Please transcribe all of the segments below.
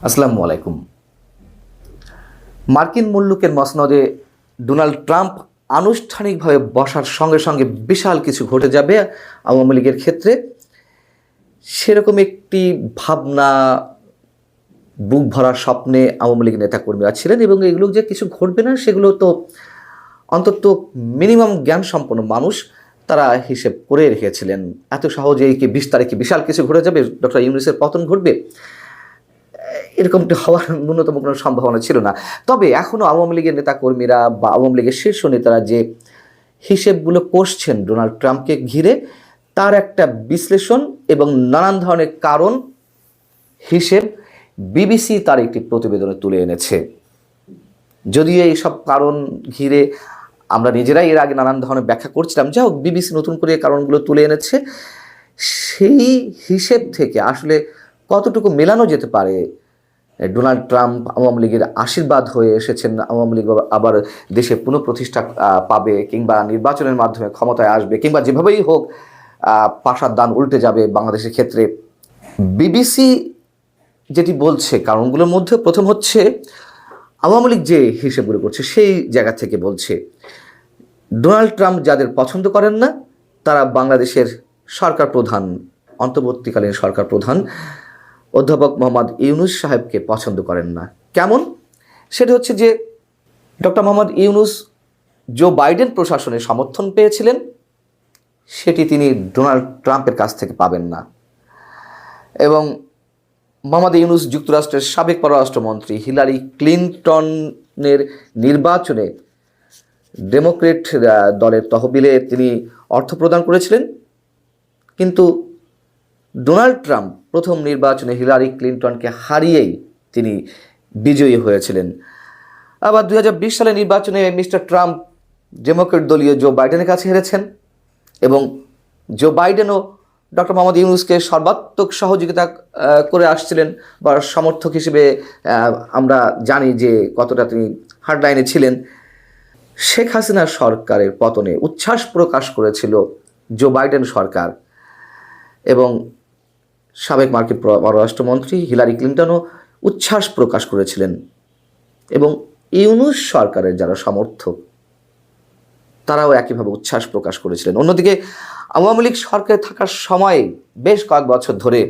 আসসালামু আলাইকুম। মার্কিন মুল্লুকের মসনদে ডোনাল্ড ট্রাম্প আনুষ্ঠানিকভাবে বসার সঙ্গে সঙ্গে বিশাল কিছু ঘটে যাবে আওয়ামী লীগের ক্ষেত্রে, সেরকম একটি ভাবনা, বুক ভরা স্বপ্নে আওয়ামী লীগ নেতাকর্মীরা ছিলেন এবং এগুলো যে কিছু ঘটবে না সেগুলো তো অন্তত মিনিমাম জ্ঞান সম্পন্ন মানুষ তারা হিসেব করে রেখেছিলেন। এত সহজেই কি 20 তারিখে বিশাল কিছু ঘটে যাবে, ডক্টর ইউনূসের পতন ঘটবে, এরকমটি হওয়ার ন্যূনতম কোনো সম্ভাবনা ছিল না। তবে এখনও আওয়ামী লীগের নেতাকর্মীরা বা আওয়ামী লীগের শীর্ষ নেতারা যে হিসেবগুলো কষছেন ডোনাল্ড ট্রাম্পকে ঘিরে, তার একটা বিশ্লেষণ এবং নানান ধরনের কারণ হিসেব বিবিসি তার একটি প্রতিবেদনে তুলে এনেছে। যদিও এইসব কারণ ঘিরে আমরা নিজেরাই এর আগে নানান ধরনের ব্যাখ্যা করছিলাম, যাই হোক বিবিসি নতুন করে কারণগুলো তুলে এনেছে। সেই হিসেব থেকে আসলে কতটুকু মেলানো যেতে পারে, ডোনাল্ড ট্রাম্প আওয়ামী লীগের আশীর্বাদ হয়ে এসেছেন, আওয়ামী লীগ আবার দেশে পুনঃপ্রতিষ্ঠা পাবে, কিংবা নির্বাচনের মাধ্যমে ক্ষমতায় আসবে, কিংবা যেভাবেই হোক পাশার দান উল্টে যাবে বাংলাদেশের ক্ষেত্রে। বিবিসি যেটি বলছে কারণগুলোর মধ্যে প্রথম হচ্ছে, আওয়ামী লীগ যে হিসেবগুলো করছে সেই জায়গা থেকে বলছে, ডোনাল্ড ট্রাম্প যাদের পছন্দ করেন না তারা বাংলাদেশের সরকার প্রধান, অন্তর্বর্তীকালীন সরকার প্রধান অধ্যাপক মোহাম্মদ ইউনূস সাহেবকে পছন্দ করেন না। কেমন? সেটা হচ্ছে যে doctor Mohammad Yunus Joe Biden প্রশাসনের সমর্থন পেয়েছিলেন, সেটি তিনি ডোনাল্ড ট্রাম্পের কাছ থেকে পাবেন না। এবং মোহাম্মদ ইউনূস যুক্তরাষ্ট্রের সাবেক পররাষ্ট্রমন্ত্রী হিলারি ক্লিনটনের নির্বাচনে ডেমোক্রেট দলের তহবিলে তিনি অর্থ প্রদান করেছিলেন, কিন্তু ডোনাল্ড ট্রাম্প প্রথম নির্বাচনে হিলারি ক্লিনটনকে হারিয়েই তিনি বিজয়ী হয়েছিলেন। আবার 2020 সালের নির্বাচনে মিস্টার ট্রাম্প ডেমোক্রেট দলীয় জো বাইডেনের কাছে হেরেছেন এবং জো বাইডেনও ডক্টর মোহাম্মদ ইউনূসকে সর্বাত্মক সহযোগিতা করে আসছিলেন, বা সমর্থক হিসেবে আমরা জানি যে কতটা তিনি হার্ডলাইনে ছিলেন। শেখ হাসিনা সরকারের পতনে উচ্ছ্বাস প্রকাশ করেছিল জো বাইডেন সরকার, এবং সাবেক মার্কিন পররাষ্ট্রমন্ত্রী হিলারি ক্লিনটনও উচ্ছ্বাস প্রকাশ করেছিলেন, এবং ইউনূস সরকারের যারা সমর্থক তারাও একইভাবে উচ্ছ্বাস প্রকাশ করেছিলেন। অন্যদিকে আওয়ামী লীগ সরকারে থাকার সময় বেশ কয়েক বছর ধরে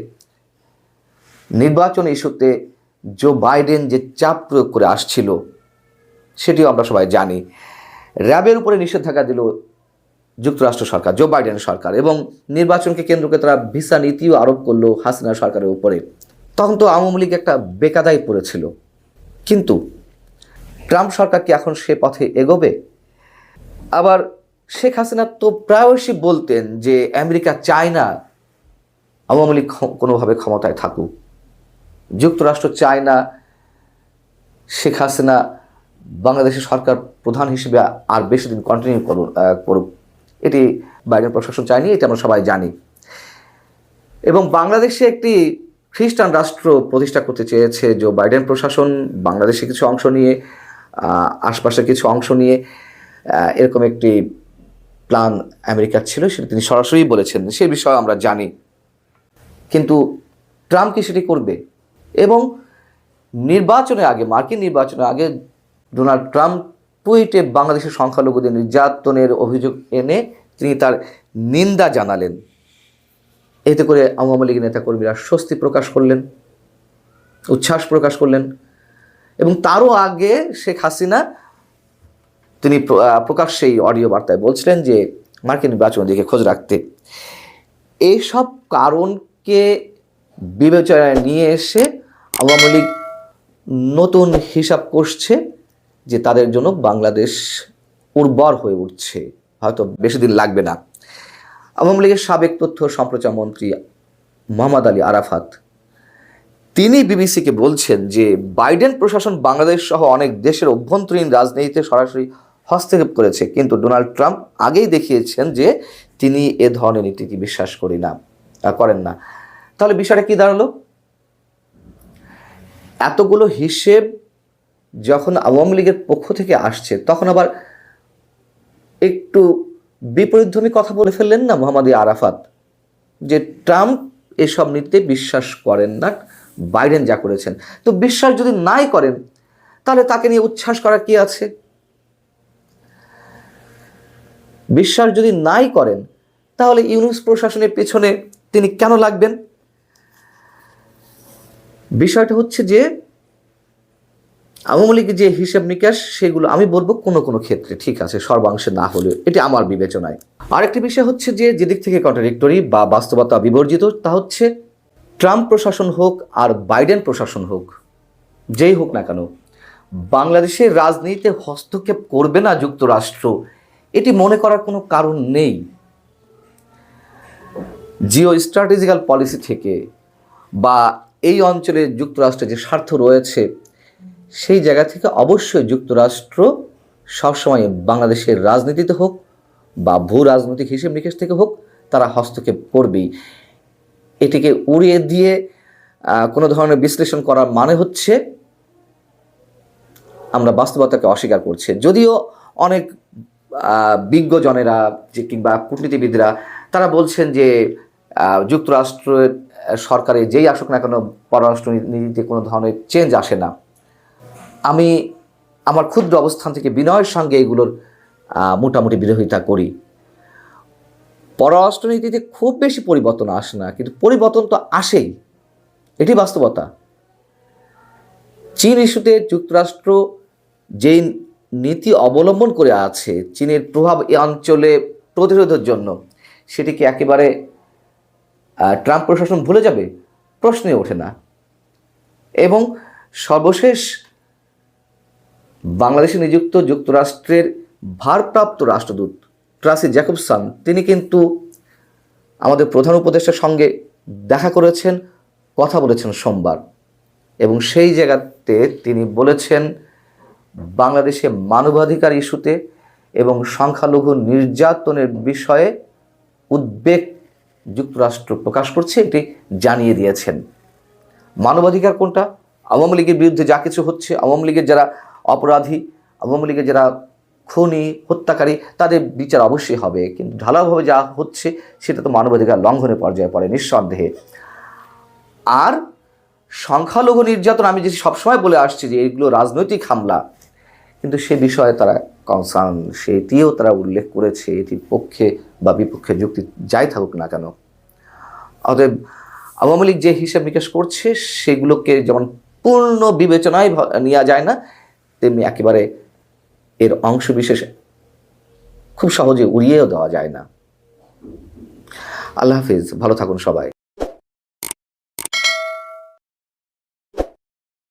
নির্বাচন ইস্যুতে জো বাইডেন যে চাপ প্রয়োগ করে আসছিল সেটিও আমরা সবাই জানি। র্যাবের উপরে নিষেধাজ্ঞা দিল যুক্তরাষ্ট্র সরকার, জো বাইডেন সরকার, এবং নির্বাচনকে কেন্দ্র করে তারা ভিসা নীতিও আরোপ করলো হাসিনা সরকারের উপরে। তখন তো আওয়ামী লীগ একটা বেকায়দায় পড়েছিল। কিন্তু ট্রাম্প সরকার কি এখন সে পথে এগোবে? আবার শেখ হাসিনা তো প্রায়শই বলতেন যে আমেরিকা চায় না আওয়ামী লীগ কোনোভাবে ক্ষমতায় থাকুক, যুক্তরাষ্ট্র চায় না শেখ হাসিনা বাংলাদেশের সরকার প্রধান হিসেবে আর বেশি দিন কন্টিনিউ করুক। এটি বাইডেন প্রশাসন চায়নি, এটা আমরা সবাই জানি। এবং বাংলাদেশে একটি খ্রিস্টান রাষ্ট্র প্রতিষ্ঠা করতে চেয়েছে জো বাইডেন প্রশাসন, বাংলাদেশে কিছু অংশ নিয়ে, আশপাশের কিছু অংশ নিয়ে, এরকম একটি প্ল্যান আমেরিকার ছিল, সেটা তিনি সরাসরি বলেছেন, সে বিষয়ে আমরা জানি। কিন্তু ট্রাম্প কি সেটি করবে? এবং নির্বাচনের আগে, মার্কিন নির্বাচনের আগে ডোনাল্ড ট্রাম্প টুইটে বাংলাদেশের সংখ্যালঘুদের নির্যাতনের অভিযোগ এনে তিনি তার নিন্দা জানালেন। এতে করে আওয়ামী লীগের নেতাকর্মীরা স্বস্তি প্রকাশ করলেন, উচ্ছ্বাস প্রকাশ করলেন। এবং তারও আগে শেখ হাসিনা তিনি প্রকাশ্যে এই অডিও বার্তায় বলছিলেন যে মার্কিন নির্বাচনের দিকে খোঁজ রাখতে। এইসব কারণকে বিবেচনায় নিয়ে এসে আওয়ামী লীগ নতুন হিসাব কষছে যে তাদের জন্য বাংলাদেশ উর্বর হয়ে উঠছে, হয়তো বেশি দিন লাগবে না। আওয়ামী লীগের সাবেক তথ্য সম্প্রচার মন্ত্রী মোহাম্মদ আলী আরাফাত তিনি বিবিসিকে বলছেন যে বাইডেন প্রশাসন বাংলাদেশ সহ অনেক দেশের অভ্যন্তরীণ রাজনীতিতে সরাসরি হস্তক্ষেপ করেছে, কিন্তু ডোনাল্ড ট্রাম্প আগেই দেখিয়েছেন যে তিনি এ ধরনের নীতিকে বিশ্বাস করেন না। তাহলে বিষয়টা কি দাঁড়ালো? এতগুলো হিসেব যখন আওয়ামী লীগের পক্ষ থেকে আসছে, তখন আবার একটু বিপরীতধর্মী কথা বলে ফেললেন না মোহাম্মদ আরাফাত, যে ট্রাম্প এসব নীতিতে বিশ্বাস করেন না, বাইডেন যা করেছেন। তো বিশ্বাস যদি নাই করেন তাহলে তাকে নিয়ে উচ্ছ্বাস করার কি আছে? বিশ্বাস যদি নাই করেন তাহলে ইউনূস প্রশাসনের পেছনে তিনি কেন লাগবেন? বিষয়টা হচ্ছে যে আওয়ামী লীগের যে হিসাব নিকাশ সেগুলো আমি বলবো কোনো কোনো ক্ষেত্রে ঠিক আছে, সর্বাংশে না হলেও, এটি আমার বিবেচনায়। আরেকটি বিষয় হচ্ছে যে যেদিক থেকে কন্ট্রাডিক্টরি বা বাস্তবতা বিবর্জিত তা হচ্ছে ট্রাম্প প্রশাসন হোক আর বাইডেন প্রশাসন হোক, যেই হোক না কেন, বাংলাদেশের রাজনীতিতে হস্তক্ষেপ করবে না যুক্তরাষ্ট্র এটি মনে করার কোনো কারণ নেই। জিও স্ট্র্যাটেজিক্যাল পলিসি থেকে বা এই অঞ্চলে যুক্তরাষ্ট্রের যে স্বার্থ রয়েছে সেই জায়গা থেকে অবশ্যই যুক্তরাষ্ট্র সবসময় বাংলাদেশের রাজনীতিতে হোক বা ভূ রাজনৈতিক হিসেব নিকেশ থেকে হোক তারা হস্তক্ষেপ করবেই। এটিকে উড়িয়ে দিয়ে কোনো ধরনের বিশ্লেষণ করার মানে হচ্ছে আমরা বাস্তবতাকে অস্বীকার করছি। যদিও অনেক বিজ্ঞজনেরা যে কিংবা কূটনীতিবিদরা তারা বলছেন যে যুক্তরাষ্ট্রের সরকারের যেই আসুক না কেন পররাষ্ট্র নীতিতে কোনো ধরনের চেঞ্জ আসে না। আমি আমার ক্ষুদ্র অবস্থান থেকে বিনয়ের সঙ্গে এগুলোর মোটামুটি বিরোধিতা করি। পররাষ্ট্রনীতিতে খুব বেশি পরিবর্তন আসে না, কিন্তু পরিবর্তন তো আসেই, এটি বাস্তবতা। চীন ইস্যুতে যুক্তরাষ্ট্র যেই নীতি অবলম্বন করে আছে চীনের প্রভাব এই অঞ্চলে প্রতিরোধের জন্য, সেটিকে একেবারে ট্রাম্প প্রশাসন ভুলে যাবে প্রশ্নে ওঠে না। এবং সর্বশেষ বাংলাদেশে নিযুক্ত যুক্তরাষ্ট্রের ভারপ্রাপ্ত রাষ্ট্রদূত ট্রাসি জ্যাকবসন তিনি কিন্তু আমাদের প্রধান উপদেষ্টার সঙ্গে দেখা করেছেন, কথা বলেছেন সোমবার, এবং সেই জায়গাতে তিনি বলেছেন বাংলাদেশে মানবাধিকার ইস্যুতে এবং সংখ্যালঘু নির্যাতনের বিষয়ে উদ্বেগ যুক্তরাষ্ট্র প্রকাশ করছে, এটি জানিয়ে দিয়েছেন। মানবাধিকার কোনটা? আওয়ামী লীগের বিরুদ্ধে যা কিছু হচ্ছে, আওয়ামী লীগের যারা অপরাধী, আওয়ামী লীগের যারা খুনি হত্যাকারী তাদের বিচার অবশ্যই হবে, কিন্তু ঢালাওভাবে যা হচ্ছে সেটা তো মানবাধিকার লঙ্ঘনের পর্যায়ে পড়ে নিঃসন্দেহে। আর সংখ্যালঘু নির্যাতন আমি যে সবসময় বলে আসছি যে এগুলো রাজনৈতিক হামলা, কিন্তু সে বিষয়ে তারা কনসার্ন, সেটিও তারা উল্লেখ করেছে, এটির পক্ষে বা বিপক্ষে যুক্তি যাই থাকুক না কেন। অতএব আওয়ামী লীগ যে হিসাব নিকাশ করছে সেগুলোকে যেমন পূর্ণ বিবেচনায় নেওয়া যায় না, তেমনি একেবারে এর অংশ বিশেষ খুব সহজে উড়িয়েও দেওয়া যায় না। আল্লাহ হাফিজ, ভালো থাকুন সবাই।